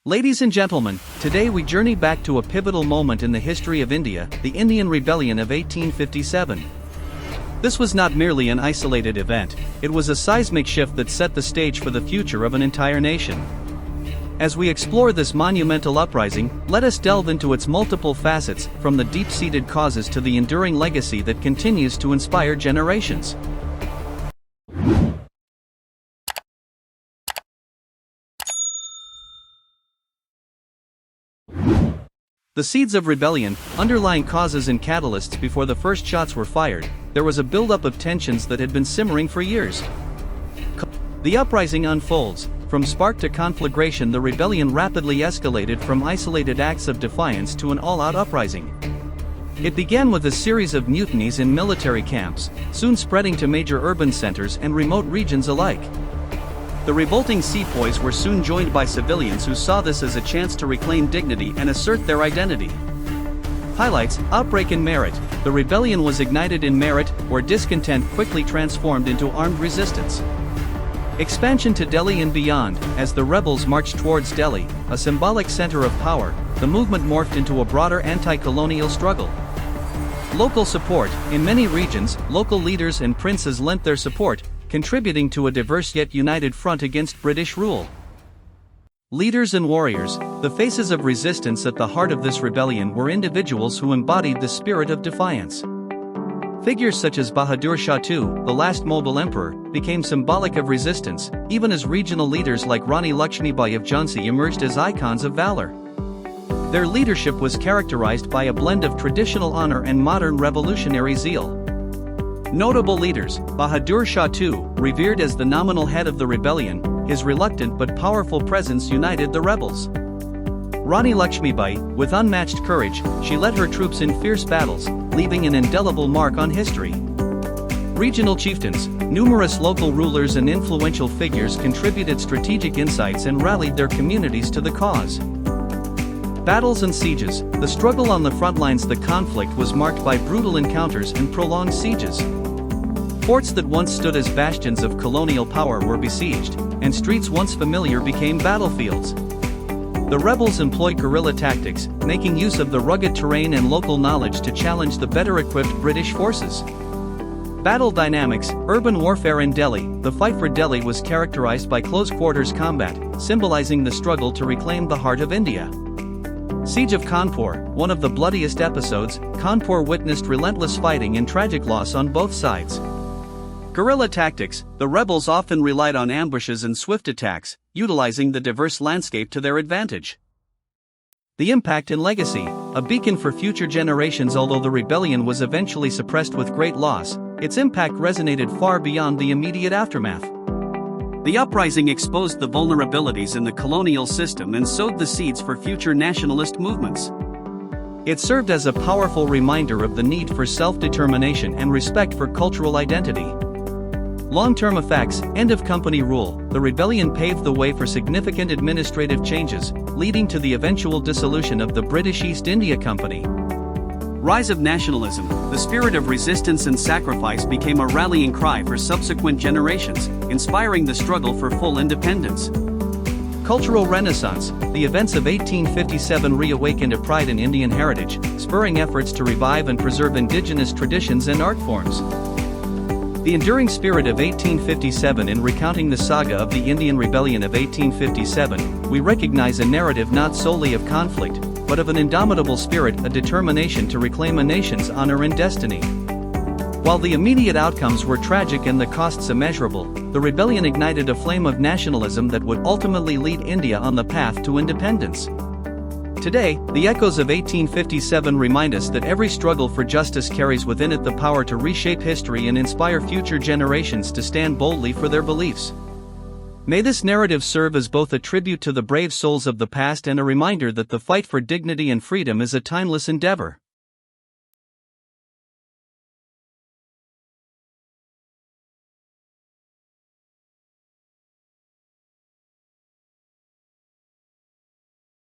Ladies and gentlemen, today we journey back to a pivotal moment in the history of India, the Indian Rebellion of 1857. This was not merely an isolated event, it was a seismic shift that set the stage for the future of an entire nation. As we explore this monumental uprising, let us delve into its multiple facets, from the deep-seated causes to the enduring legacy that continues to inspire generations. The seeds of rebellion, underlying causes and catalysts. Before the first shots were fired, there was a buildup of tensions that had been simmering for years. The uprising unfolds. From spark to conflagration, the rebellion rapidly escalated from isolated acts of defiance to an all-out uprising. It began with a series of mutinies in military camps, soon spreading to major urban centers and remote regions alike. The revolting sepoys were soon joined by civilians who saw this as a chance to reclaim dignity and assert their identity. Highlights: outbreak in Meerut. The rebellion was ignited in Meerut, where discontent quickly transformed into armed resistance. Expansion to Delhi and beyond. As the rebels marched towards Delhi, a symbolic center of power, the movement morphed into a broader anti-colonial struggle. Local support. In many regions, local leaders and princes lent their support, contributing to a diverse yet united front against British rule. Leaders and warriors. The faces of resistance. At the heart of this rebellion were individuals who embodied the spirit of defiance. Figures such as Bahadur Shah II, the last Mughal emperor, became symbolic of resistance, even as regional leaders like Rani Lakshmibai of Jhansi emerged as icons of valor. Their leadership was characterized by a blend of traditional honor and modern revolutionary zeal. Notable leaders: Bahadur Shah II, revered as the nominal head of the rebellion, his reluctant but powerful presence united the rebels. Rani Lakshmibai, with unmatched courage, she led her troops in fierce battles, leaving an indelible mark on history. Regional chieftains: numerous local rulers and influential figures contributed strategic insights and rallied their communities to the cause. Battles and sieges. The struggle on the front lines. The conflict was marked by brutal encounters and prolonged sieges. Forts that once stood as bastions of colonial power were besieged, and streets once familiar became battlefields. The rebels employed guerrilla tactics, making use of the rugged terrain and local knowledge to challenge the better-equipped British forces. Battle dynamics. Urban warfare in Delhi. The fight for Delhi was characterized by close-quarters combat, symbolizing the struggle to reclaim the heart of India. Siege of Kanpur. One of the bloodiest episodes, Kanpur witnessed relentless fighting and tragic loss on both sides. Guerrilla tactics. The rebels often relied on ambushes and swift attacks, utilizing the diverse landscape to their advantage. The impact and legacy. A beacon for future generations. Although the rebellion was eventually suppressed with great loss, its impact resonated far beyond the immediate aftermath. The uprising exposed the vulnerabilities in the colonial system and sowed the seeds for future nationalist movements. It served as a powerful reminder of the need for self-determination and respect for cultural identity. Long-term effects. End of company rule. The rebellion paved the way for significant administrative changes, leading to the eventual dissolution of the British East India Company. Rise of nationalism. The spirit of resistance and sacrifice became a rallying cry for subsequent generations, inspiring the struggle for full independence. Cultural renaissance. The events of 1857 reawakened a pride in Indian heritage, spurring efforts to revive and preserve indigenous traditions and art forms. The enduring spirit of 1857. In recounting the saga of the Indian Rebellion of 1857, we recognize a narrative not solely of conflict, but of an indomitable spirit, a determination to reclaim a nation's honor and destiny. While the immediate outcomes were tragic and the costs immeasurable, the rebellion ignited a flame of nationalism that would ultimately lead India on the path to independence. Today, the echoes of 1857 remind us that every struggle for justice carries within it the power to reshape history and inspire future generations to stand boldly for their beliefs. May this narrative serve as both a tribute to the brave souls of the past and a reminder that the fight for dignity and freedom is a timeless endeavor.